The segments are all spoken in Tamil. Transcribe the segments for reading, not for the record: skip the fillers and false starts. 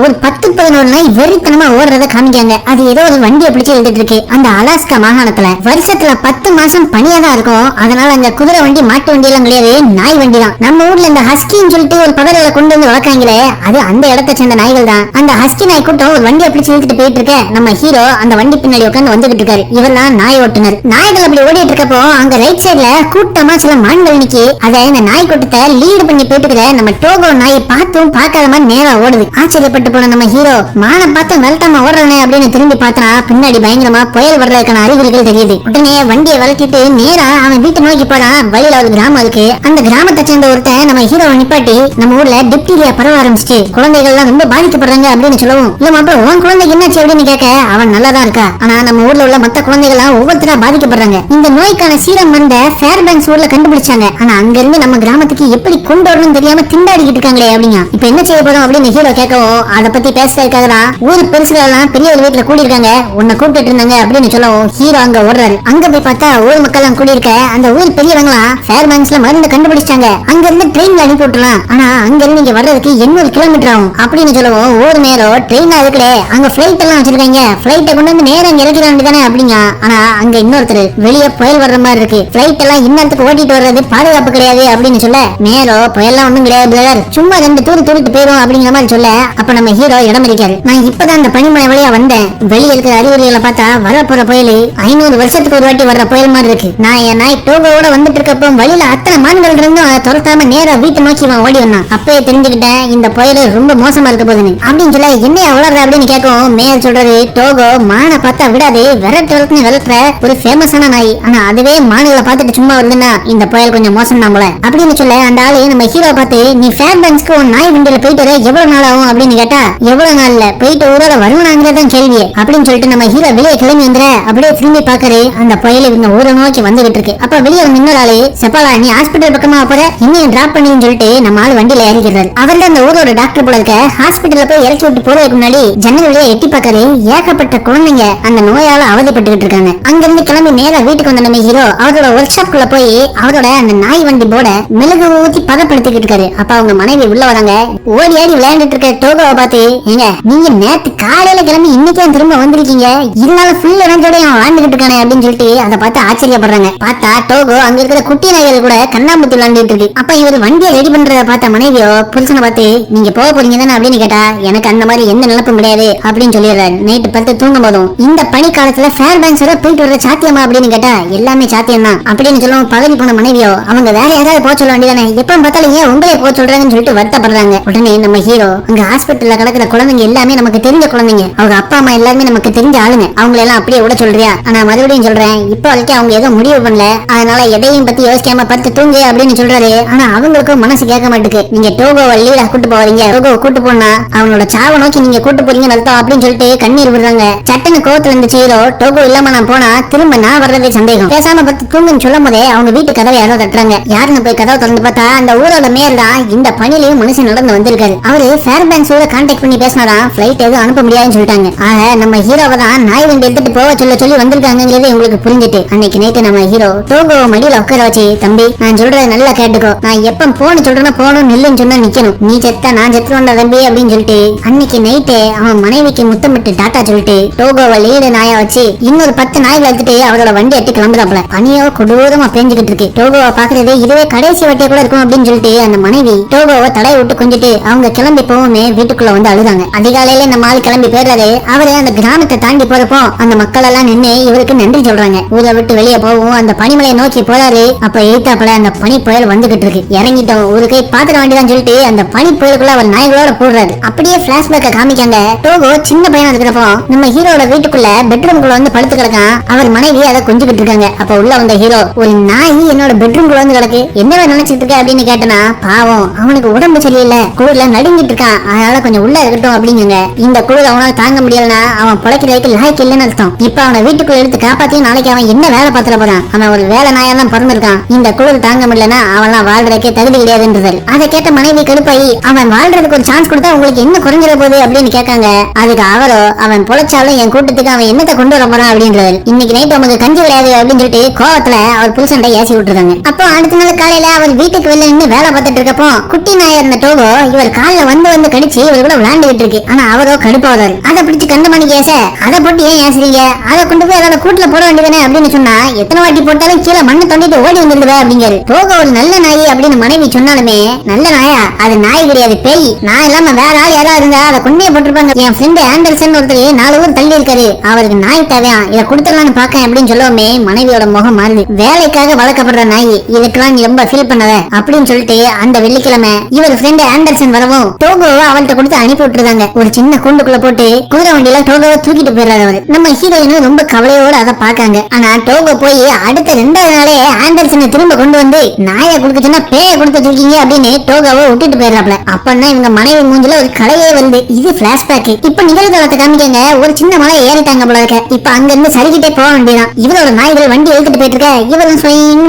ஒரு 10-11 நாய் வெறித்தனமா ஓடுறத காமிக்காங்க. அது ஏதோ ஒரு வண்டியை பிடிச்சு எழுதிட்டு இருக்கு. அந்த அலாஸ்கா மாகாணத்துல வருஷத்துல 10 மாசம் பனியா தான் இருக்கும். அதனால அங்க குதிரை வண்டி மாட்டு வண்டி எல்லாம் கிடையாது, நாய் வண்டி தான். நம்ம ஊர்ல இந்த ஹஸ்கின்னு சொல்லிட்டு ஒரு பதவியில கொண்டு வந்து வளர்க்காங்களே, அது அந்த இடத்தை சேர்ந்த நாய்கள் தான். அந்த ஹஸ்கி நாய் கூட்டம் ஒரு வண்டியை பிடிச்சு இழுத்துட்டு போயிட்டு இருக்க நம்ம ஹீரோ அந்த வண்டி பின்னாடி உட்காந்து வந்துகிட்டு இருக்காரு. இவெல்லாம் நாய் ஓட்டுனர். நாய்கள் அப்படி ஓடிட்டு இருக்கப்போ அங்க ரைட் சைடுல கூட்டமா சில மான்கள் நிக்கி அதை இந்த நாய் கூட்டத்தை லீடு பண்ணி போயிட்டு இருக்கிற நம்ம டோகோ நாயை பார்த்தும் பார்க்காத மாதிரி நேரா ஓடுது. ஆச்சரியப்பட்டு போன நம்ம ஹீரோ மானை பார்த்து வெள்ளட்டாம ஓடுறானே அப்படின்னு திரும்பி பார்த்தா பின்னாடி பயங்கரமா புயல் வர்றதுக்கான அறிகுறிகள் தெரியுது. உடனே வண்டியை வளர்த்திட்டு நேரா அவன் வீட்டை நோக்கி போறான். வழியில ஒரு கிராமம் இருக்கு. அந்த கிராமத்தை சேர்ந்த ஒருத்தன் நம்ம ஹீரோவை நிப்பாட்டி நம்ம ஊர்ல டிப்டீரியா பரவ ஆரம்பிச்சு குழந்தைகள் எல்லாம் ரொம்ப பாதிக்கப்படுறாங்க அப்படின்னு சொல்லவும், இல்ல மாப்பிள்ள உன் குழந்தைக்கு என்னாச்சு அப்படின்னு கேட்க அவன் நல்லாதான் இருக்கா, ஆனா நம்ம ஊர்ல உள்ள மத்த குழந்தைகள் எல்லாம் ஒவ்வொருத்தரா பாதிக்கப்படுறாங்க. இந்த நோய்க்கான சீரம் வந்த ஃபேர்பேங்க்ஸ் ஊர்ல கண்டுபிடிச்சாங்க. ஆனா அங்க இருந்து நம்ம கிராமத்துக்கு எப்படி கொண்டு வரணும் தெரியாம திண்டாடிக்கிட்டு இருக்காங்களே அப்படிங்க. இப்ப என்ன செய்ய போறோம் அப்படின்னு ஹீரோ கேட்கவும், அதை பத்தி பேசுறதுக்காகதான் ஊர் பெருசுலாம் பெரிய ஒரு வீட்டுல கூடி இருக்காங்க, உன்னை கூப்பிட்டு இருந்தாங்க அப்படின்னு சொல்லவும் ஹீரோ அங்க ஓடுறாரு. அங்க போய் பார்த்தா ஊர் மக்கள் எல்லாம் கூடி இருக்க அந்த ஊர் பெரியவங்களாம் ஃபேர்பேங்க்ஸ்ல மருந்து கண்டுபிடிச்சாங்க, அங்க இருந்து ட்ரெயின்ல அனுப்பி விட்டுலாம், ஆனா அங்க இருந்து இங்க வர்றதுக்கு 800 கிலோமீட்டர் ஆகும் அப்படின்னு சொல்லவும், ஊர் நேரம் ட்ரெயின் இருக்குல்ல அங்க பிளைட் எல்லாம் வச்சிருக்காங்க, பிளைட்டை கொண்டு வந்து நேரம் இறக்கிட வேண்டியதானே அப்படிங்க. ஆனா அங்க இன்னொருத்தர் வெளியே புயல் வர்ற மாதிரி இருக்கு, பிளைட் எல்லாம் இன்னத்துக்கு ஓட்டிட்டு வர்றது பாதுகாப்பு கிடையாது அப்படின்னு சொல்ல, நேரம் புயல்லாம் ஒண்ணும் கிடையாது, சும்மா 2 தூரம் தூரிட்டு போயிடும் அப்படிங்கிற மாதிரி சொல்ல, அப்ப நம்ம ஹீரோ இடம் இருக்காரு. நான் இப்பதான் அந்த பனிமலை வழியா வந்தேன், வெளியே இருக்கிற அறிகுறிகளை பார்த்தா வரப்போற புயல் 500 வருஷத்துக்கு ஒரு வாட்டி வர்ற புயல் மாதிரி இருக்கு. நான் என் நாய் டோகோவோட வந்துட்டு இருக்கப்போ வழியில அத்தனை மான்கள் இருந்தும் அதை துரத்தாம நேரா வீட்டை நோக்கி ஓடி வந்தான். அப்பயே தெரிஞ்சுக்கிட்டேன் இந்த புயல் ரொம்ப மோசமா இருக்க போகுதுன்னு அப்படின்னு சொல்ல, என்னைய வளர்ற அப்படின்னு கேட்கும். மேயர் சொல்றாரு, டோகோ மானை பார்த்தா விடாது, விரட்டு விரட்டுற ஒரு ஃபேமஸான நாய், ஆனா அதுவே மான்களை பார்த்துட்டு சும்மா வருதுன்னா இந்த புயல் கொஞ்சம் மோசம் தான் போல அப்படின்னு சொல்ல, அந்த ஆளு நம்ம ஹீரோ பார்த்து, நீ ஃபேர்பேங்க்ஸ்க்கு ஒரு நாய் வண்டியில போயிட்டு வர எவ்வளவு நாள் ஆகும் அப்படின்னு கேட்டா, எவ்வளவு நாள்ல போயிட்டு ஊரோட வருவனாங்கிறதான் கேள்வி அப்படின்னு சொல்லிட்டு நம்ம ஹீரோ வெளியே கிளம்பி வந்துற அப்படியே திரும்பி பாக்குறது அந்த புயல் இவங்க ஊரை நோக்கி வந்துகிட்டு இருக்கு. அப்ப வெளியே இன்னொரு ஆளு, செப்பாலா நீ ஹாஸ்பிட்டல் பக்கமா போற, இன்னும் டிராப் பண்ணின்னு சொல்லிட்டு நம்ம ஆள் வண்டியில இறக்கிறாரு. அவர்ல அந்த ஊரோட டாக்டர் போல இருக்க ஹாஸ்பிட்டல்ல போய் இறக்கி விட்டு போறதுக்கு முன்னாடி ஜன்னல் வழியா எட்டி பாக்குறது ஏகப்பட்ட குழந்தைங்க அந்த நோயால அவதிப்பட்டு இருக்காங்க. அங்க இருந்து கிளம்பி நேரா வீட்டுக்கு வந்த நம்ம ஹீரோ அவரோட ஒர்க் ஷாப் குள்ள போய் அவரோட அந்த நாய் வண்டி போட மிளகு ஊத்தி பதப்படுத்திக்கிட்டு இருக்காரு. அப்ப அவங்க மனைவி உள்ள வராங்க. ஓடி ஆடி விளையாண்டுட்டு இருக்க டோகோவை பார்த்து, ஏங்க நீங்க நேத்து காலையில கிளம்பி இன்னைக்கு திரும்ப வந்திருக்கீங்க, இதனால ஃபுல் எனர்ஜியோட வாழ்ந்துகிட்டு இருக்கானே அப்படின்னு சொல்லிட்டு அதை பார்த்து ஆச்சரியப்படுறாங்க. பார்த்தா டோகோ அங்க இருக்கிற குட்டி நாய்கள் கூட கண்ணாம்பூத்தி விளையாண்டுட்டு இருக்கு. அப்ப இவர் வண்டியை ரெடி பண்றத பார்த்த மனைவியோ புருஷனை பார்த்து, நீங்க போக போறீங்க தானே அப்படின்னு கேட்டா, எனக்கு அந்த மாதிரி எந்த நிலப்பும் கிடையாது அப்படின்னு சொல்லிடுறாரு. நைட்டு படுத்து தூங்கும் போதும், இந்த பனி காலத்துல ஃபேர்பேங்க்ஸோட போயிட்டு வர சாத்தியமா அப்படின்னு கேட்டா, எல்லாமே சாத்தியம் தான் அப்படின்னு சொல்லுவோம். பதவி போன மனைவியோ, அவங்க வேற யாராவது போக சொல்ல வேண்டியதானே, எப்ப பார்த்தாலும் ஏன் உங்களே போக சொல்றாங்கன்னு சொல்லிட்டு வருத்தப்படுறாங்க. உடனே நம்ம ஹீரோ அங்க ஹாஸ்பிட்டல்ல கிடக்கிற குழந்தைங்க எல்லாமே நமக்கு தெரிஞ்ச குழந்தைங்க, அவங்க அப்பா அம்மா எல்லாருமே நமக்கு தெரிஞ்ச ஆளுங்க, அவங்களை எல்லாம் அப்படியே விட சொல்றியா, ஆனா மறுபடியும் சொல்றேன் இப்ப வரைக்கும் அவங்க ஏதோ முடிவு பண்ணல, அதனால எதையும் பத்தி யோசிக்காம படுத்து தூங்கு அப்படின்னு சொல்றாரு. ஆனா அவங்களுக்கும் மனசு கேட்க மாட்டுக்கு, நீங்க டோகோவை லீடா கூட்டு போவீங்க, டோகோவை கூட்டு போனா அவனோட சாவை நோக்கி நீங்க கூட்டு போறீங்கன்னு அர்த்தம் அப்படின்னு சொல்லிட்டு கண்ணீர் விடுறாங்க. சட்டன்னு கோவத்துல இருந்து செய்யறோ, டோகோ இல்லாம நான் போனா திரும்ப நான் வர்றதே சந்தேகம், பேசாம பத்து தூங்குன்னு சொல்லும் போதே அவங்க வீட்டு கதவை யாரோ தட்டுறாங்க. யாருன்னு போய் கதவை திறந்து பார்த்தா அந்த ஊரோட மேயர் தான். இந்த பணியிலையும் மனுஷன் நடந்து வந்திருக்காரு. அவரு ஃபேர்பேங்க்ஸோட கான்டாக்ட் பண்ணி பேசினாரா, பிளைட் எதுவும் அனுப்ப முடியாதுன்னு சொல்லிட்டாங்க. ஆக நம்ம ஹீரோவை தான் நாய் வண்டி எடுத்துட்டு போக சொல்லி வந்திருக்காங்கிறது உங்களுக்கு புரிஞ்சுட்டு அன்னைக்கு நைட்டு நம்ம ஹீரோ டோகோவை மடியில உட்கார வச்சு, தம்பி நான் சொல்றதை நல்லா கேட்டுக்கோ, நான் எப்ப போன சொல்றேன்னா போகணும், நில்லுன்னு சொன்னா நிக்கணும், நீ செத்தா நான் செத்துருவேன்டா தம்பி அப்படின்னு சொல்லிட்டு அன்னைக்கு நைட்டு அவன் மனைவிக்கு முத்தமிட்டு டாட்டா சொல்லிட்டு டோகோவை லீடு நாயா வச்சு இன்னொரு 10 நாய்கள் எடுத்துட்டு அவரோட வண்டி எட்டு கிளம்புறாப்ல. பனியோ கொடூரமா பேஞ்சுக்கிட்டு இருக்கு. டோகோவை பாக்குறது இதுவே கடைசி வட்டியா கூட இருக்கும் அப்படின்னு சொல்லிட்டு அந்த மனைவி டோகோவை தடை விட்டு கொஞ்சிட்டு அவங்க கிளம்பி போவோமே வீட்டுக்குள்ள வந்து அழுதாங்க. அதிகாலையில நம்ம ஆள் கிளம்பி போயிடுறாரு. அவரு அந்த கிராமத்தை தாண்டி போறப்போ அந்த மக்கள் எல்லாம் நின்று இவருக்கு நன்றி சொல்றாங்க. ஊரை விட்டு வெளியே போவோம் அந்த பனிமலையை நோக்கி போறாரு. அப்ப எழுத்தாப்புல அந்த பனி புயல் வந்துகிட்டு இருக்கு. இறங்கிட்டோம் ஒரு கை பாத்துட வேண்டியதான் சொல்லிட்டு அந்த பனி புயலுக்குள்ள அவர் நாய்களோட போடுறாரு. அப்படியே பிளாஷ்பேக்க காமிக்காங்க. டோகோ சின்ன பையனா இருக்கிறப்போ நம்ம ஹீரோட வீட்டுக்குள்ள பெட்ரூம்குள்ள வந்து படுத்து கிடக்கான். அவர் மனைவி அதை கொஞ்சிக்கிட்டு இருக்காங்க. அப்ப உள்ள வந்த ஹீரோ, ஒரு நாய் என்னோட பெட்ரூம்குள்ள வந்து கிடக்கு, என்னவா நினைச்சிட்டு இருக்க அப்படின்னு கேட்டனா, பாவம் அவனுக்கு உடம்பு சரியில்லை, குளிர்ல நடுங்கிட்டு இருக்கான், அதனால கொஞ்சம் உள்ள இருக்கட்டும் அப்படிங்க. இந்த குளிர் அவனால தாங்க முடியலன்னா அவன் பொழைக்கிறதுக்கு லாய்க்கு இல்லைன்னு அர்த்தம். இப்ப அவனை வீட்டுக்குள்ள எடுத்து காப்பாத்தி நாளைக்கு அவன் என்ன வேலை பார்த்துட போறான், அவன் ஒரு வேலை நாயெல்லாம் பிறந்திருக்கான், இந்த குளிர் தாங்க முடியலன்னா அவன்லாம் வாழ்றதுக்கே தகுதி கிடையாதுன்றது. அதை கேட்ட மனைவி கடுப்பாயி, அவன் வாழ்றதுக்கு ஒரு சான்ஸ் கொடுத்தா உங்களுக்கு என்ன குறைஞ்சிட போகுது அப்படின்னு கேட்காங்க. அதுக்கு அவரோ, அவன் பொழைச்சாலும் என் கூட்டத்துக்கு அவன் என்னத்தை கொண்டு வர போறான் அப்படின்றது. இன்னைக்கு நைட் நமக்கு கஞ்சி விளையாது அப்படின்னு சொல்லிட்டு கோவத்துல அவர் புருஷன்ட்ட ஏசி விட்டுருக்காங்க. அப்போ அடுத்த நாள் காலையில அவர் வீட்டுக்கு வெளில நின்று வேலை பார்த்துட்டு இருக்கப்போ குட்டி நாயா இருந்த டோகோ இவர் காலில் வந்து கடிச்சு இவர் கூட விளையாண்டுகிட்டு இருக்கு. ஆனா அவரோ கடுப்பாவதாரு. அதை பிடிச்சு கண்டமணி கேச அதை போட்டு ஏன் ஏசுறீங்க, அதை கொண்டு போய் அதோட கூட்டுல போட வேண்டியதானே அப்படின்னு சொன்னா எத்தனை வாட்டி போட்டாலும் கீழே மண்ணு தொண்டிட்டு ஓடி வந்துருவ அப்படிங்காரு. டோகோ ஒரு நல்ல நாய் அப்படின்னு மனைவி சொன்னாலுமே நல்ல நாயா அது நாய் கிடையாது பேய். நான் இல்லாம வேற ஆள் யாராவது இருந்தா அதை கொண்டே போட்டிருப்பாங்க. என் ஃப்ரெண்ட் ஆண்டர்சன் ஒருத்தர் 4 ஊர் தள்ளி இருக்காரு, அவருக்கு நாய் தேவையா, இதை கொடுத்துடலான்னு பாக்க அப்படின்னு சொல்லவுமே மனைவியோட முகம் மாறுது. வேலைக்காக வளர்க்கப்படுற நாய், இதுக்கெல்லாம் நீ ரொம்ப ஃபீல் பண்ணாத அப்படின்னு சொல்லிட்டு அந்த வெள்ளிக்கிழமை இவர் ஃப்ரெண்ட் ஆண்டர்சன் வரவும் டோகோவை அவள்கிட்ட கொடுத்து அனுப்பி விட்டுருந்தாங்க. ஒரு சின்ன கூண்டுக்குள்ள போட்டு குதிரை வண்டியில டோகோவை தூக்கிட்டு போயிடுறாரு அவரு. நம்ம ஹீரோயினும் ரொம்ப கவலையோட அதை பாக்காங்க. ஆனா டோகோ போய் அடுத்த 2வது நாளே ஆண்டர்சனை திரும்ப கொண்டு வந்து நாயை கொடுக்க சொன்னா பேய கொடுத்துட்டு இருக்கீங்க அப்படின்னு டோகோவை விட்டுட்டு போயிடுறாப்ல. அப்பதான் இவங்க மனைவி மூஞ்சில ஒரு கலையே வருது. இது பிளாஷ்பேக். இப்ப நிகழ்காலத்தை காமிக்கங்க. ஒரு சின்ன மலை ஏறிட்டாங்க போல இருக்க. இப்ப அங்க இருந்து சரிக்கிட்டே போக வேண்டியதான். இவரோட நாய்கள் வண்டி எழுத்துட்டு போயிட்டு இருக்க, இவரும்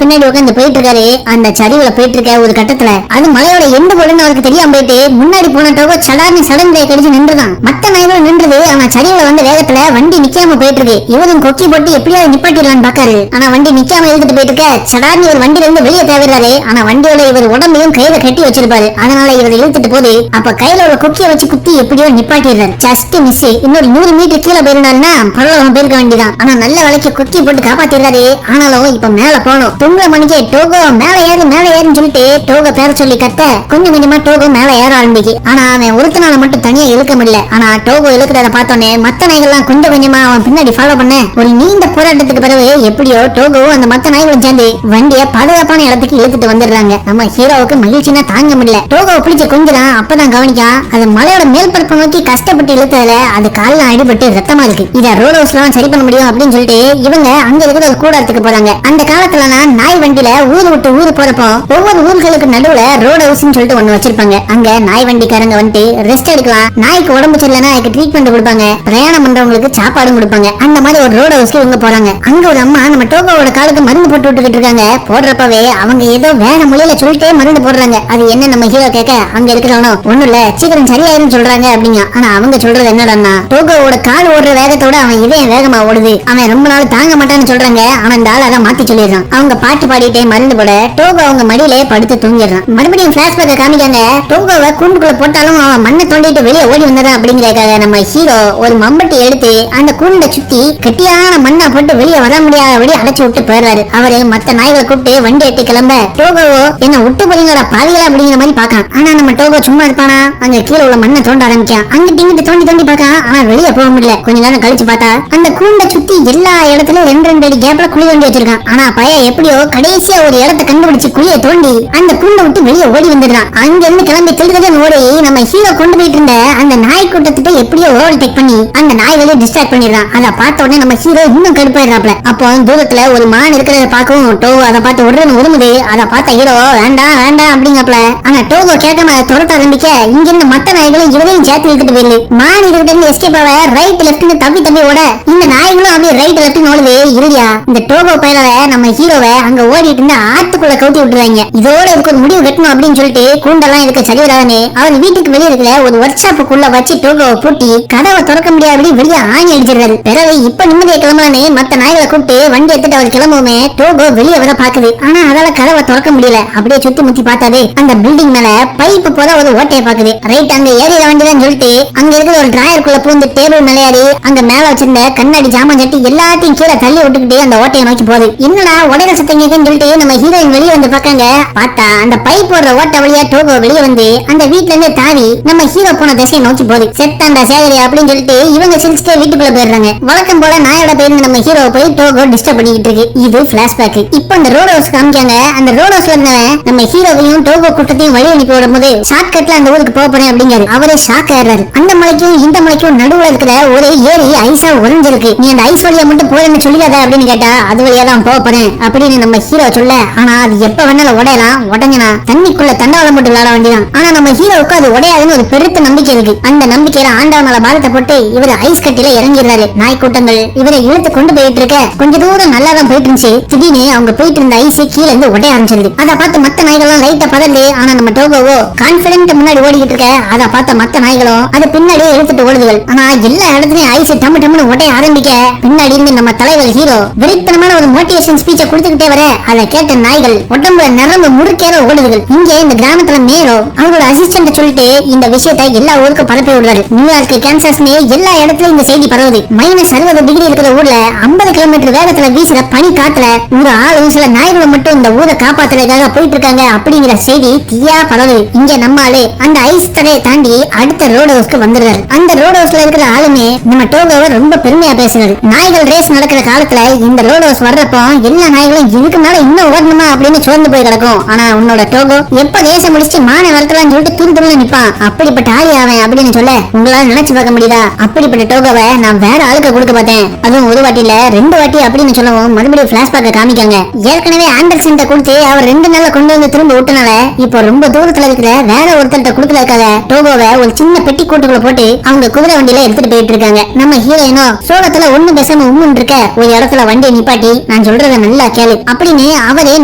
பின்னாடி உட்காந்து போயிட்டு இருக்காரு. அந்த சரிவுல போயிட்டு இருக்க ஒரு கட்டத்துல அது மலையோட எண்டு போடுன்னு அவருக்கு தெரியாம போயிட்டு முன்னாடி போன டோகோ சடார்னு சடன் பிரேக் அடிச்சு நின்றுதான். மத்த நாய்களும் நின்றுது. ஆனா சரிவுல வந்து வேகத்துல வண்டி நிக்காம போயிட்டு இருக்கு. இவரும் கொக்கி போட்டு எப்படியாவது நிப்பாட்டிடலான்னு பாக்காரு. ஆனா வண்டி நிக்காம எழுதிட்டு போயிட்டு இருக்க சடார்னு ஒரு வண்டியில இருந்து வெளியே தேவைறாரு. ஆனா வண்டியோட இவர் உடம்பையும் கையில கட்டி வச்சிருப்பாரு. அதனால இவர் இழுத்துட்டு போது அப்ப கையில ஒரு கொக்கிய வச்சு குத்தி எப்படியோ நிப்பாட்டிடுறாரு. Just miss. இன்னொரு 100 மீட்டர் கீழே போயிருந்தாருன்னா பரவாயில்ல போயிருக்க வேண்டியதான். ஆனா நல்ல வேலைக்கு கொக்கி போட்டு காப்பாத்திடுறாரு. ஆனாலும் இப்ப மேல போனோம். தொங்குற மணிக்கு டோகோ மேல ஏறுன்னு சொல்லிட்டு டோகோ பேர சொல்லி கத்த கொஞ்சம் கொஞ்சமா டோகோ மேல ஏற ஆரம்பிச்சு. ஆனா அவன் ஒருத்தனால மட்டும் தனியா இழுக்க முடியல. ஆனா டோகோ இழுக்கிறத பார்த்தோன்னே மத்த நாய்கள்லாம் கொஞ்சம் கொஞ்சமா அவன் பின்னாடி ஃபாலோ பண்ண ஒரு நீண்ட போராட்டத்துக்கு பிறகு எப்படியோ டோகோவும் அந்த மத்த நாய்களும் சேர்ந்து வண்டியை பாதுகாப்பான இடத்துக்கு இழுத்துட்டு வந்துடுறாங்க. நம்ம ஹீரோவுக்கு மகிழ்ச்சினா தாங்க முடியல. டோகோவை பிடிச்ச கொஞ்சம் அப்பதான் கவனிக்கான் அது மலையோட மேல் பரப்பை நோக்கி கஷ்டப்பட்டு இழுத்ததுல அது காலில் அடிபட்டு ரத்தமா இருக்கு. இதை ரோட் ஹவுஸ்ல சரி பண்ண முடியும் அப்படின்னு சொல்லிட்டு இவங்க அங்க இருக்கிற ஒரு கூடத்துக்கு போறாங்க. அந்த காலத்துல நாய் வண்டியில ஊர் விட்டு ஊர் போறப்போ ஒவ்வொரு ஊர்களுக்கு நடுவுல ரோட் ஹவுஸ் சொல்லிட்டு ஒண்ணு வச்சிருப்பாங்க. அங்க நாய் வண்டிக்காரங்க வந்துட்டு ரெஸ்ட் எடுக்கலாம், நாய்க்கு உடம்பு சரியில்லைன்னா அதுக்கு ட்ரீட்மெண்ட் கொடுப்பாங்க, பிரயாணம் பண்றவங்களுக்கு சாப்பாடும் கொடுப்பாங்க. அந்த மாதிரி ஒரு ரோட் ஹவுஸ்க்கு இவங்க போறாங்க. அங்க ஒரு அம்மா நம்ம டோகோவோட காலுக்கு மருந்து போட்டு விட்டுக்கிட்டு இருக்காங்க. போடுறப்பவே அவங்க ஏதோ வேற மொழியில சொல்லிட்டே மருந்து போடுறாங்க. அது என்ன நம்ம ஹீரோ கேட்க அங்க இருக்கிறவனோ ஒண்ணு இல்ல சீக்கிரம் சரியாயிரும் சொல்றாங்க அப்படிங்க. ஆனா அவங்க சொல்றது என்னடா டோகோவோட கால் ஓடுற வேகத்தோட அவன் இதயம் வேகமா ஓடுது, அவன் ரொம்ப நாள் தாங்க மாட்டான்னு சொல்றாங்க. ஆனா இந்த ஆள் அதை மாத்தி சொல்லிடுறான். அவங்க பாட்டு பாடிட்டே மருந்து போட டோகோ அவங்க மடியிலே படுத்து தூங்கிடுறான். மறுபடியும் பிளாஷ்பேக்க காமிக்காங்க. டோகோவை கூண்டுக்குள்ள போட்டாலும் அவன் மண்ணை தோண்டிட்டு வெளியே ஓடி வந்ததான் அப்படிங்கிறதுக்காக நம்ம ஹீரோ ஒரு மம்பட்டி எடுத்து அந்த கூண்டை சுத்தி கெட்டியான மண்ணா போட்டு வெளியே வர முடியாதபடி அடைச்சு விட்டு போயிடுறாரு. அவரு மத்த நாய்களை கூப்பிட்டு வண்டி எட்டி கிளம்ப டோகோவோ என்ன விட்டு போறீங்களா பாதிகளா அப்படிங்கிற மாதிரி பாக்கான். ஆனா நம்ம டோகோ சும்மா இருப்பானா அங்க கீழே உள்ள மண்ணை தோண்ட ஆரம்பிக்கான். அங்கிட்டு இங்கிட்டு தோண்டி தோண்டி பாக்கான். ஆனா வெளியே போக முடியல. கொஞ்ச நேரம் கழிச்சு பார்த்தா அந்த கூண்டை சுத்தி எல்லா இடத்துலயும் 2 அடி கேப்ல குழி தோண்டி வச்சிருக்கான். ஆனா பையன் எப்படியோ கடைசியா ஒரு இடத்தை கண்டுபிடிச்சு குழியை தோண்டி அந்த கூண்டை விட்டு வெளியே ஓடி வந்துடுறான். அங்க இருந்து கிளம்பி திருடுதான் ஓடி நம்ம ஹீரோ கொண்டு போயிட்டு இருந்த அந்த நாய் கூட்டத்திட்ட எப்படியோ ஓவர்டேக் பண்ணி அந்த நாய்களை டிஸ்ட்ராக்ட் பண்ணிடுறான். அதை பார்த்த உடனே நம்ம ஹீரோ இன்னும் கடுப்பாயிடுறாப்ல. அப்போ தூரத்துல ஒரு மான் இருக்கிறத பார்க்கவும் டோகோ அதை பார்த்து உருமுது. அதை பார்த்த ஹீரோ வேண்டாம் வேண்டாம் அப்படிங்கப்பல. ஆனா டோகோ கேட்காம அதை துரத்த ஆரம்பிக்க இங்க இருந்து மத்த நாய்களும் இவரையும் சேர்த்து இழுத்துட்டு போயிரு. மான் இதுகிட்ட இருந்து எஸ்கேப் ஆக ரைட் லெப்ட்னு தப்பி ஓட இந்த நாய்களும் அப்படியே ரைட் லெப்ட் ஓடுது. இல்லையா இந்த டோகோ பயிலவை நம்ம ஹீரோவை அங்க ஓடிட்டு இருந்த ஆத்துக்குள்ள கவுத்தி விட்டுறாங்க. இதோட இதுக்கு ஒரு முடிவு கட்டணும் அப்படின்னு சொல்லிட்டு கூண்டெல்லாம் இருக்க சரிவரானே அவர் வீட்டுக்கு வெளியே இருக்கிற ஒரு ஒர்க் ஷாப்புக்குள்ள வச்சு டோகோவை பூட்டி கதவை திறக்க முடியாதபடி வெளியே ஆணி அடிச்சிடுறாரு. பிறகு இப்ப நிம்மதியை கிளம்பலானே மத்த நாய்களை கூப்பிட்டு வண்டி எடுத்துட்டு அவர் கிளம்புமே டோகோ வெளியே வர பாக்குது. ஆனா அதால கதவை திறக்க முடியல. அப்படியே சுத்தி முத்தி பார்த்தாது அந்த பில்டிங் மேல பைப்பு போல ஒரு ஓட்டையை பாக்குது. ரைட் அங்க ஏறிட வேண்டியதான் சொல்லிட்டு அங்க இருக்கிற ஒரு டிராயருக்குள்ள பூந்து டேபிள் மேலே ஏறி அங்க மேல வச்சிருந்த கண்ணாடி ஜாமான் சட்டி எல்லாத்தையும் கீழே தள்ளி விட்டுக்கிட்டு அந்த ஓட்டையை நோக்கி போகுது. என்னடா உடையில சத்தம் கேட்குன்னு சொல்லிட்டு நம்ம ஹீரோயின் வெளியே வந்து பாக்காங்க. பார்த்தா அந்த பைப் போடுற ஓட்ட வழியா டோகோ வெளியே வந்து அந்த வீட்டுல இருந்து தாவி நம்ம ஹீரோ போன திசையை நோக்கி போகுது. செத்தாண்டா சேகரி அப்படின்னு சொல்லிட்டு இவங்க சிரிச்சுட்டே வீட்டுக்குள்ள போயிடுறாங்க. வழக்கம் போல நாயோட போயிருந்து நம்ம ஹீரோ போய் டோகோ டிஸ்டர்ப் பண்ணிக்கிட்டு இருக்கு. இது பிளாஷ்பேக். இப்ப அந்த ரோட் ஹவுஸ் காமிக்காங்க. அந்த ரோட் ஹவுஸ்ல இருந்தவன் நம்ம ஹீரோவையும் டோகோ கூட்டத்தையும் வழி அனுப்பி விடும் போது ஷார்ட் கட்ல அந்த ஊருக்கு போக போறேன் அப்படிங்காரு. அவரே ஷாக் ஆயிடுறாரு. அந்த மலைக்கும் இந்த மலைக்கும் நடுவுல இருக்கிற ஒரு ஏரி ஐஸா உறைஞ்சிருக்கு. நீ அந்த ஐஸ் வழியா மட்டும் போறேன்னு சொல்லிடாத அப்படின்னு கேட்டா அது வழியா தான் போக போறேன் அப்படின்னு நம்ம ஹீரோ சொல்ல. ஆனா அது எப்ப வேணாலும் உடையலாம். உடஞ்சனா தண்ணிக்குள்ள தண்டவாளம் போட்டு விளையாட வேண்டியதான். ஆனா நம்ம ஹீரோவுக்கு அது உடையாதுன்னு ஒரு பெருத்த நம்பிக்கை இருக்கு. அந்த நம்பிக்கையில ஆண்டவன் மேல பாரத்தை போட்டு இவர் ஐஸ் கட்டில இறங்கிடுறாரு. நாய் கூட்டங்கள் இவரை இழுத்து கொண்டு போயிட்டு இருக்க கொஞ்ச தூரம் நல்லா தான் போயிட்டு இருந்துச்சு. திடீர்னு அவங்க போயிட்டு இருந்த ஐஸ் கீழே இருந்து உடைய ஆரம்பிச்சிருது. அதை பார்த்து மத்த நாய்களும் லைட்டா பதறது. ஆனா நம்ம டோகோவோ கான்பிடன்ட் முன்னாடி ஓடிக்கிட்டு இருக்க. அதை பார்த்த மத்த நாய்களும் அது பின்னாடியே இழுத்துட்டு ஓடுதுகள். ஆனா எல்லா இடத்துலயும் ஐஸ் டம்மு டம்முன்னு உடைய ஆரம்பிக்க பின்னாடி இருந்து நம்ம தலைவர் ஹீரோ வெறித்தனமான ஒரு மோட்டிவேஷன் ஸ்பீச்சை கொடுத்துக்கிட்டே வர அதை கேட்ட நாய்கள் உடம்புல நரம்பு முறுக்கேற ஓடுதுகள். இங்க இந்த கிராமத்துல மேரோ அவங்களோட அசிஸ்டன்ட் சொல்லிட்டு இந்த விஷயம் விஷயத்தை எல்லா ஊருக்கும் பரப்பி விடுறாரு. நியூயார்க், கேன்சாஸ்னு எல்லா இடத்துலயும் இந்த செய்தி பரவுது. -60 இருக்கிற ஊர்ல 50 கிலோமீட்டர் வேகத்துல வீசுற பனி காத்துல ஒரு ஆளும் சில நாய்களும் மட்டும் இந்த ஊரை காப்பாத்துறதுக்காக போயிட்டு இருக்காங்க அப்படிங்கிற செய்தி தீயா பரவுது. இங்க நம்ம ஆளு அந்த ஐஸ் தடையை தாண்டி அடுத்த ரோட் ஹவுஸ்க்கு வந்துடுறாரு. அந்த ரோட் ஹவுஸ்ல இருக்கிற ஆளுமே நம்ம டோகோவை ரொம்ப பெருமையா பேசுறாரு. நாய்கள் ரேஸ் நடக்கிற காலத்துல இந்த ரோட் ஹவுஸ் வர்றப்போ எல்லா நாய்களும் இதுக்கு மேல இன்னும் ஓடணுமா அப்படின்னு சோர்ந்து போய் கிடக்கும். ஆனா உன்னோட டோகோ எப்ப ரேச முடிச்சு மான வரலாம்னு சொல்லிட்டு துருதுருன்னு நிப்பான். அப்படிப்பட்ட ஆளி அவன் அப்படின்னு சொல்ல உங்களால நினைச்சு பார்க்க முடியுதா? அப்படிப்பட்ட டோகோவை நான் வேற ஆளுக்கு கொடுக்க பார்த்தேன். அதுவும் ஒரு வாட்டி இல்ல 2 வாட்டி அப்படின்னு சொல்லவும் மறுபடியும் பிளாஷ்பேக்க காமிக்காங்க. ஏற்கனவே ஆண்டர்சன் கொடுத்து அவர் 2 நாள்ல கொண்டு வந்து திரும்ப விட்டனால இப்போ ரொம்ப தூரத்துல இருக்கிற வேற ஒருத்தர்கிட்ட கொடுக்கறதுக்காக டோகோவை ஒரு சின்ன பெட்டி கூட்டுக்குள்ள போட்டு அவங்க குதிரை வண்டியில எடுத்துட்டு போயிட்டு இருக்காங்க. நம்ம ஹீரோயினோ சோகத்துல ஒண்ணு பேசாம உம்முன்னு இருக்க ஒரு இடத்துல வண்டியை நிப்பாட்டி நான் சொல்றத நல்லா கேளு அப்படின்னு அவரே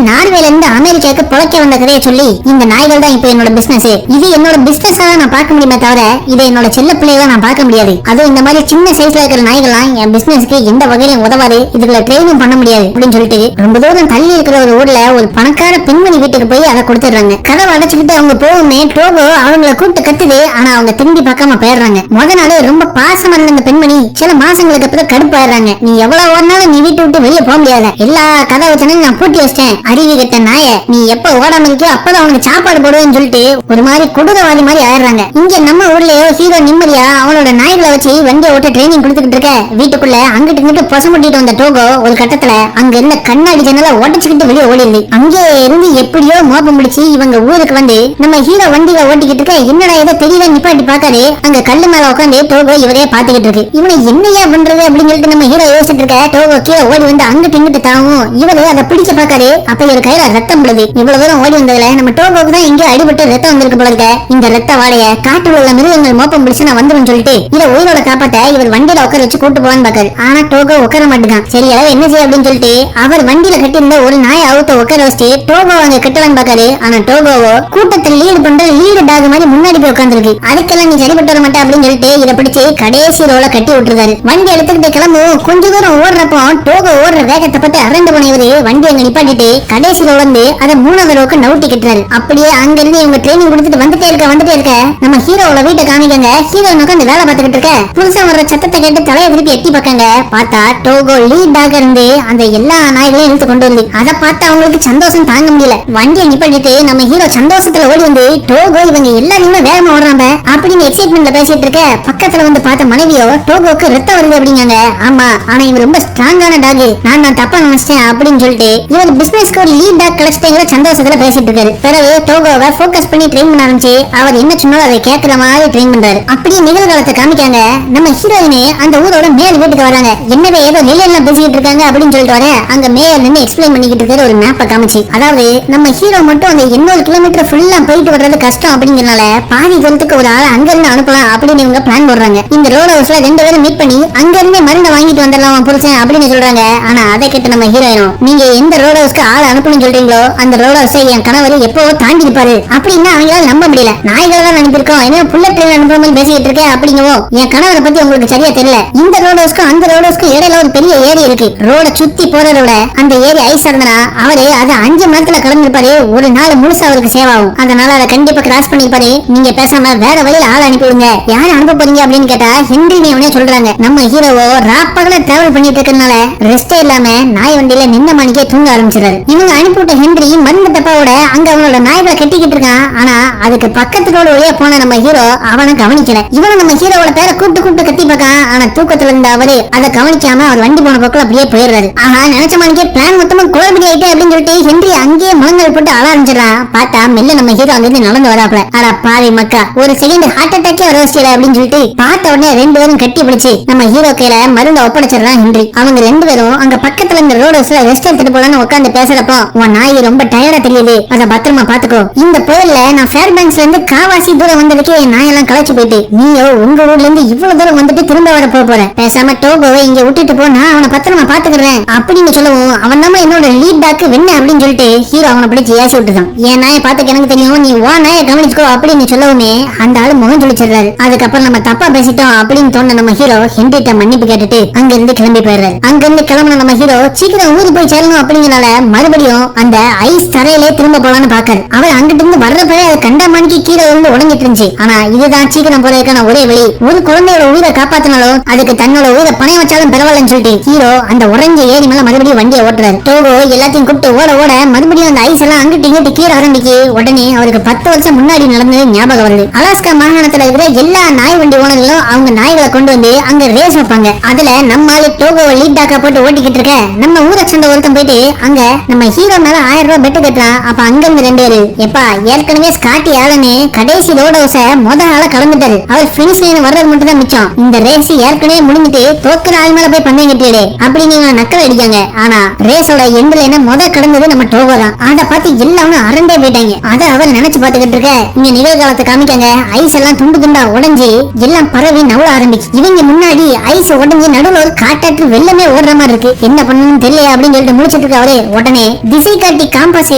நார்வேல இருந்து அமெரிக்காவுக்கு பொழைக்க வந்த கதையை சொல்லி இந்த நாய்கள் தான் இப்ப என்னோட பிசினஸ். இது என்னோட பிசினஸா நான் பார்க்க முடியுமே தவிர இதை என்னோட செல்ல பிள்ளையா நான் பார்க்க முடியாது. அதுவும் இந்த மாதிரி சின்ன சைஸ்ல இருக்கிற நாய்கள்லாம் என் பிசினஸ்க்கு எந்த வகையிலும் உதவாது. இதுல ட்ரெயினும் பண்ண முடியாது அப்படின்னு சொல்லிட்டு ரொம்ப தூரம் தள்ளி இருக்கிற ஒரு ஊர்ல ஒரு பணக்கார பெண்மணி வீட்டுக்கு போய் அதை கொடுத்துடுறாங்க. கதவை அடைச்சுக்கிட்டு அவங்க போகுமே டோகோ அவங்கள கூப்பிட்டு கத்துது. ஆனா அவங்க திரும்பி பார்க்காம போயிடுறாங்க. முத நாள் ரொம்ப பாசமா இருந்த அந்த பெண்மணி சில மாசங்களுக்கு அப்புறம் கடுப்பாயிடுறாங்க. நீ எவ்வளவு ஓடினாலும் நீ வீட்டு விட்டு வெளியே போக முடியாத. எல்லா கதவை வச்சனையும் நான் பூட்டி வச்சிட்டேன். அறிவி கட்ட நாய நீ எப்ப ஓடாம இருக்கியோ அப்பதான் அவனுக்கு சாப்பாடு போடுவேன்னு சொல்லிட்டு ஒரு மாதிரி கொடூரவாதி மாதிரி ஆயிடுறாங்க. இங்க நம்ம ஊர்லயோ ஹீரோ நிம்மதியா அவனோட நாய்களை வச்சு வண்டியை ஓட்ட ட்ரைனிங் கொடுத்துக்கிட்டு இருக்க வீட்டுக்குள்ள அங்கிட்டு இங்கிட்டு பொசமுட்டிட்டு வந்த டோகோ ஒரு கட்டத்துல அங்க இருந்த கண்ணாடி ஜன்னல உடச்சுக்கிட்டு வெளியே ஓடிடுது. அங்கே இருந்து எப்படியோ மோப்பம் முடிச்சு இவங்க ஊருக்கு வந்து நம்ம ஹீரோ வண்டியில ஓட்டிக்கிட்டு இருக்க என்னடா ஏதோ தெரியல நிப்பாட்டி பாக்காரு. அங்க கல்லு மேல உட்காந்து டோகோ இவரே பாத்துக்கிட்டு இருக்கு. இவனை என்னையா பண்றது அப்படின்னு சொல்லிட்டு நம்ம ஹீரோ யோசிச்சுட்டு இருக்க டோகோ கீழே ஓடி வந்து அங்கிட்டு இங்கிட்டு தாவும். இவரு அதை பிடிச்ச பாக்காரு. அப்ப இவர் கையில ரத்தம் விழுது. இவ்வளவு தூரம் ஓடி வந்ததுல நம்ம டோகோக்கு தான் இங்கே அடிபட்டு ரத்தம் வந்திருக்கு போல இருக்க. இந்த ரத்த வாடைய காட்டுல உள்ள மிருகங்கள் மோப்பம் பிடிச்சு நான் வந்துடும் சொல்லிட்டு இதை உயிரோட காப்பாத்த இவர் வண்டியில உட்கார வச்சு கூட்டு போவான்னு பாக்காரு. ஆனா டோகோ உட்கார மாட்டேங்கான். சரி அளவு என்ன செய்ய அப்படின்னு சொல்லிட்டு அவர் வண்டியில கட்டியிருந்த ஒரு நாயை அவுத்த உட்கார வச்சு டோகோ அங்க கட்டலான்னு பாக்காரு. ஆனா டோகோவோ கூட்டத்தில் லீடு பண்ற லீடு டாக் மாதிரி முன்னாடி போய் உட்காந்துருக்கு. அதுக்கெல்லாம் நீ சரிப்பட்டு வர மாட்டே அப்படின்னு சொல்லிட்டு இதை பிடிச்சு கடைசி ரோல கட்டி விட்டுருக்காரு. வண்டி எடுத்துக்கிட்டு கிளம்பும். கொஞ்ச தூரம் ஓடுறப்போ டோகோ ஓடுற வேகத்தை பத்தி அரண்டு போன இவரு வண்டி அங்க நிப்பாட்டிட்டு கடைசி ரோல இருந்து அதை 3வது ரோக்கு நவுட்டி கட்டுறாரு. அப்படியே அங்க இருந்து இவங்க ட்ரைனிங் கொடுத்துட்டு வந்துட்டே இருக்க நம்ம ஹீரோவோட வீட்டை காமிக்காங்க. ஹீரோ உட்காந்து வேலை பார்த்துக்கிட்டு இருக்க புதுசா வர்ற சத்தத்தை கேட்டு தலையை திருப்பி எட்டி பார்க்காங்க. பார்த்தா டோகோ லீட் டாக் இருந்து அந்த எல்லா நாய்களையும் இழுத்து கொண்டு வந்து அதை பார்த்து அவங்களுக்கு சந்தோஷம் தாங்க முடியல. வண்டியை நிப்பாட்டிட்டு நம்ம ஹீரோ சந்தோஷத்துல ஓடி வந்து டோகோ இவங்க எல்லாருமே வேகமா ஓடுறாங்க அப்படின்னு எக்ஸைட்மெண்ட்ல பேசிட்டு இருக்க பக்கத்துல வந்து பார்த்த மனைவியோ டோகோக்கு ரத்தம் வருது அப்படிங்காங்க. ஆமா ஆனா இவன் ரொம்ப ஸ்ட்ராங்கான டாக் நான் தப்பா நினைச்சிட்டேன் அப்படின்னு சொல்லிட்டு இவர் பிசினஸ்க்கு ஒரு லீட் டாக் கிடைச்சிட்டேங்கிற சந்தோஷத்துல பேசிட்டு இருக்காரு. பிறகு டோகோவை போக்கஸ் பண்ணி ட்ரெயின் பண்ண ஆரம்பிச்சு அவர் என்ன சொன்னாலும் அதை கேட்கிற மாதிரி ட்ரெயின் பண்றாரு. அப்படியே நிகழ்காலத்தை காமிக்காங்க. நம்ம ஹீரோயினே அந்த ஊரோட மேல் வீட்டுக்கு வராங்க. என்னவே ஏதோ வெளியெல்லாம் பேசிக்கிட்டு இருக்காங்க அப்படின்னு சொல்லிட்டு வர அங்க மேயர் நின்று எக்ஸ்பிளைன் பண்ணிக்கிட்டு இருக்காரு ஒரு மேப்பை காமிச்சு. அதாவது நம்ம ஹீரோ மட்டும் அந்த 800 கிலோமீட்டர் ஃபுல்லா போயிட்டு வர்றது கஷ்டம் அப்படிங்கறனால பாதி தூரத்துக்கு ஒரு ஆள் அங்க இருந்து அனுப்பலாம் அப்படின்னு இவங்க பிளான் போடுறாங்க. இந்த ரோட் ஹவுஸ்ல 2 பேரும் மீட் பண்ணி அங்க இருந்து மருந்தை வாங்கிட்டு வந்துடலாம் புருஷன் அப்படின்னு சொல்றாங்க. ஆனா அதை கேட்டு நம்ம ஹீரோயினும் நீங்க எந்த ரோட் ஹவுஸ்க்கு ஆள் அனுப்பணும்னு சொல்றீங்களோ அந்த ரோட் ஹவுஸை என் கணவர் எப்போ தாண்டி இருப்பாரு அப்படின்னா அவங்களால நம்ப முடியல. நாய்களை தான் அனுப்பியிருக்கோம் என்ன புல்லட் ட்ரெயின் அனுப்புற மாதிரி பேசிட்டு இருக்கேன் அப்படிங்கவோ என் கணவரை பத்தி உங்களுக்கு சரியா தெரியல. இந்த ரோட் ஹவுஸ்க்கும் அந்த ரோட் ஹவுஸ்க்கும் இடையில ஒரு பெரிய ஏரி இருக்கு. ரோட சுத்தி போறதோட அந்த ஏரி ஐஸ் இருந்தனா அவரு அதை 5 மணி நேரத்துல கடந்திருப்பாரு. ஒரு நாள் முழுசா அவருக்கு சேவ் ஆகும். அதனால அதை கண்டிப்பா கிராஸ் பண்ணிருப்பாரு. நீங்க பேசாம வேற வழியில ஆள் அனுப்பிவிடுங்க. யாரு அனுப்ப போறீங்க அப்படின்னு கேட்டா ஹென்றி அவனே சொல்றாங்க. நம்ம ஹீரோவோ ராப்பகல டிராவல் பண்ணிட்டு இருக்கறனால ரெஸ்டே இல்லாம நாய் வண்டியில நின்ன மணிக்கே தூங்க ஆரம்பிச்சிடாரு. இவங்க அனுப்பிவிட்ட ஹென்றி மருந்து தப்பாவோட அங்க அவனோட நாய்களை கட்டிக்கிட்டு இருக்கான். ஆனா அதுக்கு பக்கத்து ரோடு வழியா போன நம்ம ஹீரோ அவனை கவனிக்கல. இவனும் நம்ம ஹீரோவோட பேரை கூப்பிட்டு கத்தி பார்க்கான். ஆனா தூக்கத்துல இருந்த அவரு அதை கவனிக்காம அவர் வண்டி போன பக்கம் அப்படியே போயிடுறாரு. ஆனா நினைச்ச மணிக்கே பிளான் மொத்தமா குழம்படி ஆயிட்டு அப்படின்னு சொல்லிட்டு ஹென்றி அங்கேயே முழங்கல் போட்டு அழ ஆரம்பிச்சிடறான். பார்த்தா மெல்ல நம்ம ஹீரோ அங்கிருந்து நடந்து வராப்ல. ஆனா பாவி மக்கா ஒரு செகண்ட் ஹார்ட் அட்டாக்கே வர வச்சிடல அப்படின்னு சொல்லிட்டு பார்த்த உடனே 2 பேரும் கட்டி பிடிச்சு நம்ம ஹீரோ கையில மருந்து ஒப்படைச்சிடறான் ஹென்றி. அவங்க 2 பேரும் அங்க பக்கத்துல இந்த ரோட் ஹவுஸ்ல ரெஸ்ட் எடுத்துட்டு போலான்னு உட்காந்து பேசுறப்போ உன் நாய் ரொம்ப டயர்டா தெரியுது அதை பத்திரமா பாத்துக்கோ. இந்த புயல்ல நான் ஃபேர் பேங்க்ஸ்ல இருந்து காவாசி தூரம் வந்ததுக்கு என் நாயெல்லாம் களைச்சு போயிட்டு நீயோ உங்க ஊர்ல இருந்து இவ்வளவு தூரம் வந்துட்டு திரும்ப வர போற பேசாம டோகோவை இங்க விட்டுட்டு போ நான் அவனை பத்திரமா பாத்துக்கிறேன் அப்படின்னு சொல்லவும் அவன் தான் என்னோட லீட் டாக்கு வெண்ண அப்படின்னு சொல்லிட்டு ஹீரோ அவனை பிடிச்சி ஏசி விட்டுதான். என் நாயை பாத்துக்க எனக்கு தெரியும் நீ வா நாயை கவனிச்சுக்கோ அப்படின்னு சொல்லவுமே அந்த ஆளு முகம் சொல்லிச்சிடுறாரு. அதுக்கப்புறம் நம்ம தப்பா பேசிட்டோம் அப்படின்னு தோண நம்ம ஹீரோ ஹென்ரிட்ட மன்னிப்பு கேட்டுட்டு அங்க இருந்து கிளம்பி போயிடுறாரு. அங்க இருந்து கிளம்பின நம்ம ஹீரோ சீக்கிரம் ஊருக்கு போய் சேரணும் அப்படிங்கறனால மறுபடியும் அந்த ஐஸ் தரையிலே திரும்ப போலான்னு பாக்காரு. அவர் அங்கிட்டு இருந்து வர்றப்பவே அதை கண்டமானிக்கு கீழே இருந்து உடஞ்சிட்டு இருந்துச்சு. இருந்துச்சு. ஆனா இதுதான் சீக்கிரம் போறதுக்கான ஒரே வழி. ஒரு குழந்தையோட உயிரை காப்பாத்தினாலும் அதுக்கு தன்னோட உயிரை பணைய வச்சாலும் பரவாயில்லன்னு சொல்லிட்டு ஹீரோ அந்த உறைஞ்ச ஏரி மேல மறுபடியும் வண்டியை ஓட்டுறாரு. டோகோ எல்லாத்தையும் கூப்பிட்டு ஓட ஓட மறுபடியும் அந்த ஐஸ் எல்லாம் அங்கிட்டு இங்கிட்டு கீழ ஆரம்பிக்கு. உடனே அவருக்கு 10 வருஷம் முன்னாடி நடந்தது ஞாபகம் வருது. அலாஸ்கா மாகாணத்துல இருக்கிற எல்லா நாய் வண்டி ஓனர்களும் அவங்க நாய்களை கொண்டு வந்து அங்க ரேஸ் வைப்பாங்க. அதுல நம்ம ஆளு டோகோவை லீட் டாக்கா போட்டு ஓட்டிக்கிட்டு இருக்க நம்ம ஊரை சேர்ந்த ஒருத்தன் போயிட்டு அங்க நம்ம ஹீரோ மேல 1000 ரூபாய் பெட்டு கட்டுறான். அப்ப அங்க இருந்து 2 பேரு எப்பா ஏற்கனவே ஸ்காட்டி ஆலனே கடைசி ரோட் ஹவுஸ முதல் ஆள கலந்துட்டாரு. அவர் பினிஷ் லைன் வர்றது மட்டும் தான் மிச்சம். இந்த ரேஸ் ஏற்கனவே முடிஞ்சிட்டு தோக்குற ஆள் மேல போய் பந்தயம் கட்டிடு அப்படின்னு நக்கல் அடிக்காங்க. ஆனா ரேஸோட எண்ட்ல என்ன முதல் கடந்தது நம்ம டோகோ தான். அதை பார்த்து எல்லாரும் அரண்டே போயிட்டாங்க. அதை அவர் நினைச்சு பாத்துக்கிட்டு இருக்க இங்க நிகழ்காலத்தை காமிக்காங்க. ஐஸ் எல்லாம் துண்டு துண்டா உடைஞ்சு எல்லாம் பரவி நவள ஆரம்பிச்சு. இவங்க முன்னாடி ஐஸ் உடஞ்சி நடுவுல ஒரு காட்டாற்று வெள்ளமே ஓடுற மாதிரி இருக்கு. என்ன பண்ணணும்னு தெரியல அப்படின்னு சொல்லிட்டு முடிச்சிட்டு இருக்க அவரே உடனே திசை காட்டி காம்பாஸை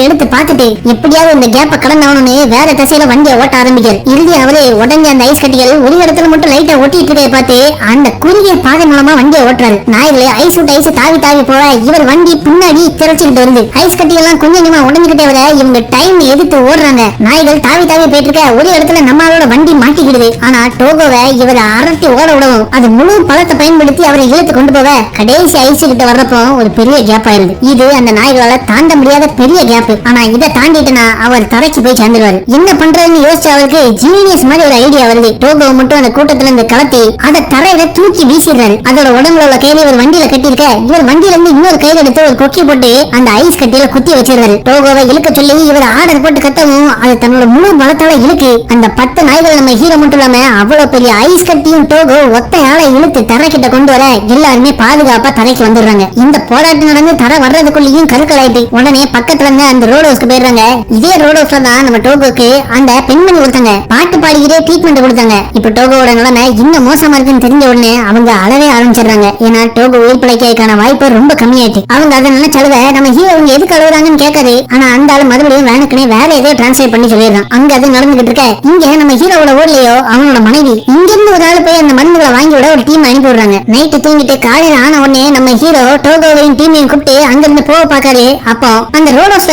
எடுத்து பார்த்துட்டு எப்படியாவது இந்த கேப்ப கடந்தாவணும்னு வேற திசையில வண்டியை ஓட்ட ஆரம்பிக்காரு. இறுதி அவரே உடஞ்ச அந்த ஐஸ் கட்டிகள் ஒரு இடத்துல மட்டும் லைட்டா ஒட்டிட்டு இருக்க பார்த்து அந்த குறுகிய பாதை மூலமா வண்டியை ஓட்டுறாரு. நாய்களே ஐஸ் விட்டு ஐஸ் தாவி தாவி போக இவர் வண்டி பின்னாடி திரைச்சிட்டு வருது. ஐஸ் கட்டியெல்லாம் கொஞ்சம் கொஞ்சமா உடஞ்சுக்கிட்டே வர இவங்க டைம் எதிர்த்து ஓடுறாங்க. நாய்கள் தாவி தாவி போயிட்டு இருக்க ஒரு இடத்துல நம்மளோட வண்டி மாட்டிக்கிடுது. ஆனா டோகோவை இவரை அரட்டி ஓட விடவும் அது முழு பலத்தை பயன்படுத்தி அவரை இழுத்து கொண்டு போக கடைசி ஐஸ் கிட்ட வர்றப்போ ஒரு பெரிய கேப் ஆயிருது. இது அந்த நாய்களால தாண்ட முடியாத பெரிய கேப். ஆனா இதை தாண்டிட்டுனா அவர் தரைக்கு போய் சேர்ந்துருவாரு. என்ன பண்றதுன்னு யோசிச்ச அவருக்கு ஜீனியஸ் மாதிரி ஒரு ஐடியா வருது. டோகோ மட்டும் அந்த கூட்டத்துல இருந்து கலத்தி அதை தரையில தூக்கி வீசிடுறாரு. அதோட உடம்புல உள்ள கையில ஒரு வண்டியில கட்டி இருக்க இவர் வண்டியில இருந்து இன்னொரு கையில எடுத்து ஒரு கொக்கி போட்டு அந்த ஐஸ் கட்டியில குத்தி வச்சிருக்காரு. டோகோவை இழுக்க சொல்லி இவர் ஆர்டர் போட்டு கத்தவும் அது தன்னோட முழு பலத்தால இழுக்கு. அந்த 10 நாய்கள் நம்ம ஹீரோ மட்டும் இல்லாம அவ்வளவு பெரிய ஐஸ் கட்டியும் டோகோ ஒத்தையால இழுத்து தரை கிட்ட கொண்டு வர எல்லாருமே பாதுகாப்பா தரைக்கு வந்துடுறாங்க. இந்த போராட்டம் நடந்து தரை வர்றதுக்குள்ளேயும் கருக்கலாயிட்டு உடனே பக்கத்துல இருந்து அந்த ரோட் ஹவுஸ்க்கு போயிடுறாங்க. இதே ரோட் ஹவுஸ்ல தான் நம்ம டோகோக்கு அந்த பெண்மணி ஒருத்தங்க பாட்டு பாடிக்கிட்டே ட்ரீட்மெண்ட் கொடுத்தாங்க. இப்ப டோகோவோட நிலைமை இன்னும் மோசமா இருக்குன்னு தெரிஞ்ச உடனே அவங்க அழவே ஆரம்பிச்சிடுறாங்க. ஏன்னா டோகோ உயிர் பிழைக்கான வாய்ப்பு ரொம்ப கம்மியாயிட்டு. அவங்க அதை நினைச்சளவ நம்ம ஹீரோ அவங்க எதுக்கு அழுகுறாங்கன்னு கேட்காது. ஆனா அந்த ஆளு மறுபடியும் வேணுக்குனே வேற ஏதோ டிரான்ஸ்லேட் பண்ணி சொல்லிடுறான். அங்க அது நடந்துகிட்டு இருக்க இங்க நம்ம ஹீரோவோட ஓடலையோ அவனோட மனைவி இங்க இருந்து ஒரு ஆள் போய் அந்த மருந்துகளை வாங்கி விட ஒரு டீம் அனுப்பி விடுறாங்க. நைட்டு தூங்கிட்டு காலையில ஆன உடனே நம்ம ஹீரோ டோகோவையும் டீமையும் கூப்பிட்டு அங்க இருந்து போக பாக்காரு. அப்போ அந்த ரோட் ஹவுஸ்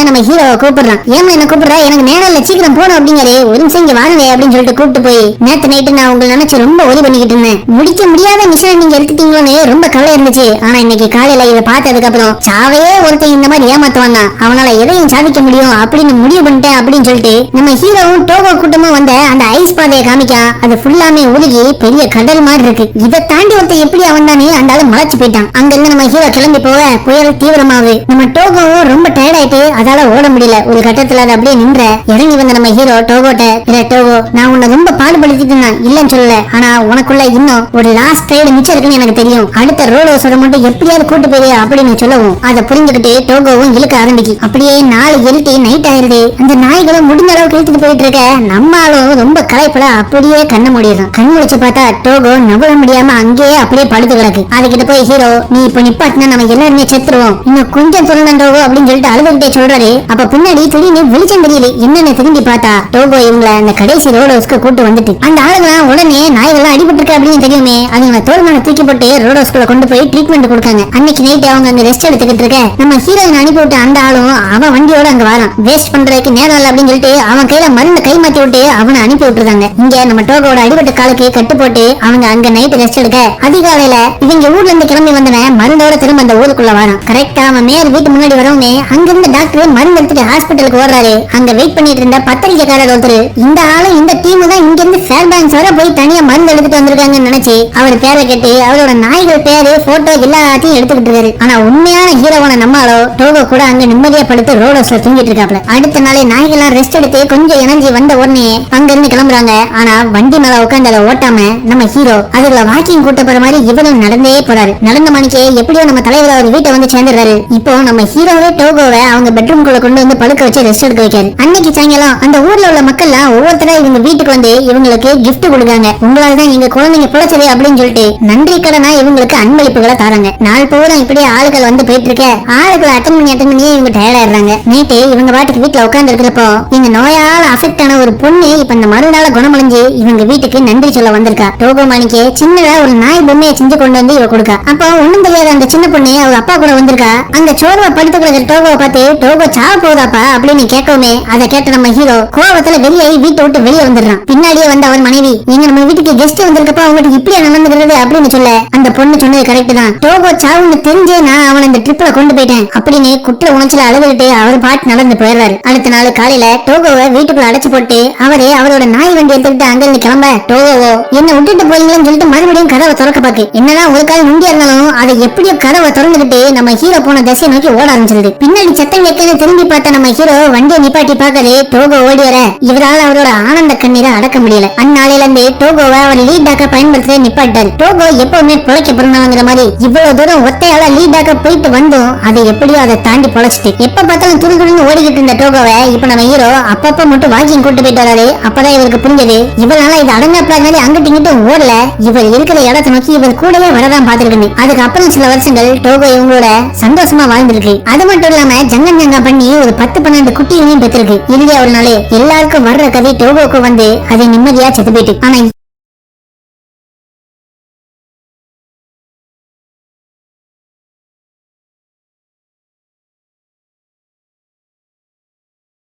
நம்ம ஹீரோவை கூப்பிடுறான். ஏமா என்ன கூப்பிடுற, எனக்கு நேரம் இல்ல சீக்கிரம் போகணும் அப்படிங்கிறாரு. ஒரு நிமிஷம் இங்க வாங்க அப்படின்னு சொல்லிட்டு கூப்பிட்டு போய் நேத்து நைட்டு நான் உங்களை நினைச்சு ரொம்ப ஒலி பண்ணிக்கிட்டு இருந்தேன். முடிக்க முடியாத மிஷன் நீங்க எடுத்துட்டீங்களோன்னு ரொம்ப கவலை இருந்துச்சு. ஆனா இன்னைக்கு காலையில இதை பார்த்ததுக்கு அப்புறம் சாவையே ஒருத்தன் இந்த மாதிரி ஏமாத்துவாங்க, அவனால எதையும் சாதிக்க முடியும் அப்படின்னு முடிவு பண்ணிட்டேன் அப்படின்னு சொல்லிட்டு நம்ம ஹீரோவும் டோகோ கூட்டமும் வந்த அந்த ஐஸ் பாதையை காமிக்கா. அது ஃபுல்லாமே உருகி பெரிய கடல் மாதிரி இருக்கு. இதை தாண்டி ஒருத்தன் எப்படி அவன் தானே அந்த ஆளு மலைச்சு போயிட்டான். அங்க இருந்து நம்ம ஹீரோ கிளம்பி போக புயல் தீவிரமாகுது. நம்ம டோகோவும் ரொம்ப டயர்ட் ஆயிட்டு அதால ஓட முடியல. ஒரு கட்டத்துல அது அப்படியே நின்ற இறங்கி வந்த நம்ம ஹீரோ டோகோட்ட டோகோ நான் உன்னை ரொம்ப பாடுபடுத்திட்டு இல்லன்னு சொல்லல, ஆனா உனக்குள்ள இன்னும் ஒரு லாஸ்ட் ரைடு மிச்சம் இருக்குன்னு எனக்கு தெரியும். அடுத்த ரோட் ஹவுஸோட மட்டும் எப்படியாவது கூட்டு போய் அப்படின்னு சொல்லவும் அதை புரிஞ்சுக்கிட்டு டோகோவும் இழுக்க ஆரம்பிக்கு. அப்படியே 4 எழுட்டி நைட் ஆயிருது. அந்த நாய்களும் முடிஞ்ச அளவுக்கு இழுத்துட்டு போயிட்டு இருக்க நம்மளும் ரொம்ப களைப்புல அப்படியே கண்ண முடியும். கண் முடிச்சு பார்த்தா டோகோ நவள முடியாம அங்கேயே அப்படியே படுத்து கிடக்கு. அதுக்கிட்ட போய் ஹீரோ நீ இப்ப நிப்பாட்டினா நம்ம எல்லாருமே செத்துருவோம், இன்னும் கொஞ்சம் சொல்லலாம் டோகோ அப்படின்னு சொல்லிட்டு அழுதுகிட்டே சொல்றாரு. அப்ப பின்னாடி திடீர்னு வெளிச்சம் தெரியல. என்னன்னு திரும்பி பார்த்தா டோகோ இவங்களை அந்த கடைசி ரோட் ஹவுஸ்க்கு கூட்டு வந்துட்டு அந்த ஆளுங்களாம் உடனே நாய்கள்லாம் அடிபட்டு இருக்கு அப்படின்னு தெரியுமே அதுங்களை தோல்மான தூக்கி போட்டு ரோட் ஹவுஸ்குள்ள கொண்டு போய் ட்ரீட்மெண்ட் கொடுக்காங்க. அன்னைக்கு நைட் அவங்க அங்க ரெஸ்ட் எடுத்துக்கிட்டு இருக்க நம்ம ஹீரோயின் அனுப்பி விட்டு அந்த ஆளும் அவன் வண்டியோட அங்க வரான். வேஸ்ட் பண்றதுக்கு நேரம் இல்லை அப்படின்னு சொல்லிட்டு அவன் கையில மருந்து கை மாத்தி விட்டு அவனை அனுப்பி விட்டுருக்காங்க. இங்க நம்ம டோகோட அடிபட்ட காலுக்கு கட்டு போட்டு அவங்க அங்க நைட் ரெஸ்ட் எடுக்க அதிகாலையில இவங்க ஊர்ல இருந்து கிளம்பி வந்தவன் மருந்தோட திரும்ப அந்த ஊருக்குள்ள வரான். கரெக்டா அவன் மேயர் வீட்டு முன்னாடி வரவுமே அங்கிருந்து டாக்டர் மருந்து எடுத்துட்டு ஹாஸ்பிட்டலுக்கு ஓடுறாரு. அங்க வெயிட் பண்ணிட்டு இருந்த பத்திரிக்கைக்காரர் ஒருத்தர் இந்த ஆளு இந்த டீம் தான் இங்க இருந்து ஃபேர்பேங்க்ஸ் வர போய் தனியா மருந்து எடுத்துட்டு வந்திருக்காங்கன்னு நினைச்சு அவர் பேரை கேட்டு அவரோட நாய்கள் பேரு போட்டோ எல்லாத்தையும் எடுத்துக்கிட்டு இருக்காரு. ஆனா உண்மையான ஹீரோவான நம்மளோ டோகோ கூட அங்க நிம்மதியா படுத்து ரோட் ஹவுஸ்ல தூங்கிட்டு இருக்காப்ல. அடுத்த நாளே நாய்கள்லாம் ரெஸ்ட் எடுத்து கொஞ்சம் எனர்ஜி வந்த உடனே அங்க இருந்து கிளம்புறாங்க. ஆனா வண்டி மேல உட்காந்து அதை ஓட்டாம நம்ம ஹீரோ அதுல வாக்கிங் கூட்ட போற மாதிரி இவரும் நடந்தே போறாரு. நடந்த மணிக்கே எப்படியோ நம்ம தலைவர் அவர் வீட்டை வந்து சேர்ந்துறாரு. இப்போ நம்ம ஹீரோவே டோகோவை அவங்க பெட்ரூம்குள்ள கொண்டு வந்து படுக்க வச்சு ரெஸ்ட் எடுக்க வைக்காரு. அன்னைக்கு சாயங்காலம் அந்த ஊர்ல உள்ள மக்கள் ஒவ்வொருத்தரும் இவங்க வீட்டுக்கு வந்து இவங்களுக்கு கிஃப்ட் கொடுக்காங்க. உங்களால தான் எங்க குழந்தை குழந்தைங்க பிழைச்சது அப்படின்னு சொல்லிட்டு நன்றி கடனா இவங்களுக்கு அன்பளிப்புகளை தராங்க. நாள் பூரா இப்படியே ஆளுகள் வந்து போயிட்டு இருக்க ஆளுகளை அட்டன் பண்ணி இவங்க டயர்டாயிடுறாங்க. நேற்று இவங்க பாட்டுக்கு வீட்டுல உட்கார்ந்து இருக்கிறப்போ இந்த நோயால அஃபெக்ட் ஆன ஒரு பொண்ணு இப்ப இந்த மறுநாள குணமடைஞ்சு இவங்க வீட்டுக்கு நன்றி சொல்ல வந்திருக்கா. டோகோ மாணிக்கு சின்னதா ஒரு நாய் பொம்மையை செஞ்சு கொண்டு வந்து இவ கொடுக்கா. அப்போ ஒண்ணும் தெரியாத அந்த சின்ன பொண்ணு அவங்க அப்பா கூட வந்திருக்கா. அந்த சோர்வா படுத்து கிடக்கிற டோகோவை பார்த்து டோகோ சாவ போதாப்பா அப்படின்னு கேட்கவுமே அதை கேட்ட நம்ம ஹீரோ கோவத்துல வெளியாகி வீட்டை விட்டு வெளியே வந்துடுறான். பின்னாடியே வந்து அவர் மனைவி நீங்க நம்ம வீட்டுக்கு கெஸ்ட் வந்திருக்கப்ப அவங்களுக்கு இப்படி நடந்துக்கிறது அப்படின்னு சொல்ல அந்த பொண்ணு சொன்னது கரெக்ட் தான். டோகோ சாவுன்னு தெரிஞ்சே நான் அவனை இந்த ட்ரிப்ல கொண்டு போயிட்டேன் அப்படின்னு குற்ற உணர்ச்சியில அழுதுகிட்டு அவர் பாட்டு நடந்து போயிடுறாரு. அடுத்த நாள் காலையில டோகோவை வீட்டுக்குள்ள அடைச்சு போட்டு அவரே அவரோட நாய் வண்டி எடுத்துக்கிட்டு அங்கிருந்து கிளம்ப டோகோவோ என்ன விட்டுட்டு போறீங்கன்னு சொல்லிட்டு மறுபடியும் கதவை திறக்க பாக்கு. என்னதான் ஒரு கால் நுண்டியா இருந்தாலும் அதை எப்படியோ கதவை திறந்துகிட்டு நம்ம ஹீரோ போன திசையை நோக்கி ஓட ஆரம்பிச்சிருது. பின்னாடி சத்தம் கேட்கன்னு திரும்பி பார்த்த நம்ம ஹீரோ வண்டியை நிப்பாட்டி பார்க்கறது டோகோ ஓடி வர இவரால் அவரோட ஆனந்த கண்ணீரை அடக்க முடியல. அந்நாளையில இருந்து டோகோவை அவர் லீட் டாக்க பயன்படுத்த நிப்பாட்டாரு. டோகோ எப்பவுமே பொழைக்க பிறந்தவங்கிற மாதிரி இவ்வளவு தூரம் ஒத்தையால லீட் டாக்க போயிட்டு வந்தோம் அதை எப்படியோ அதை தாண்டி பொழைச்சிட்டு எப்ப பார்த்தாலும் துருதுருன்னு ஓடிக்கிட்டு இருந்த டோகோவை இப்ப நம்ம ஹீரோ அப்பப்ப மட்டும் வாக்கிங் கூட்டு போயிட்டு வராரு. அப்பதான் இவருக்கு புரிஞ்சது இவரால இது அடங்கப்படாதனாலே அங்கிட்டு இங்கிட்டும் ஓடல, இவர் இருக்கிற இடத்தை நோக்கி இவர் கூடவே வரதான் பாத்துருக்கணும். அதுக்கப்புறம் சில வருஷங்கள் டோகோ இவங்களோட சந்தோஷமா வாழ்ந்திருக்கு. அது மட்டும் இல்லாம ஜங்கன் ஜங்கா பண்ணி ஒரு 10-12 குட்டிகளையும் பெற்றிருக்கு. இறுதியா ஒரு நாள் எல்லாருக்கும் வர்ற கதை டோகோக்கு வந்து அதை நிம்மதியா செத்து போயிட்டு. ஆனா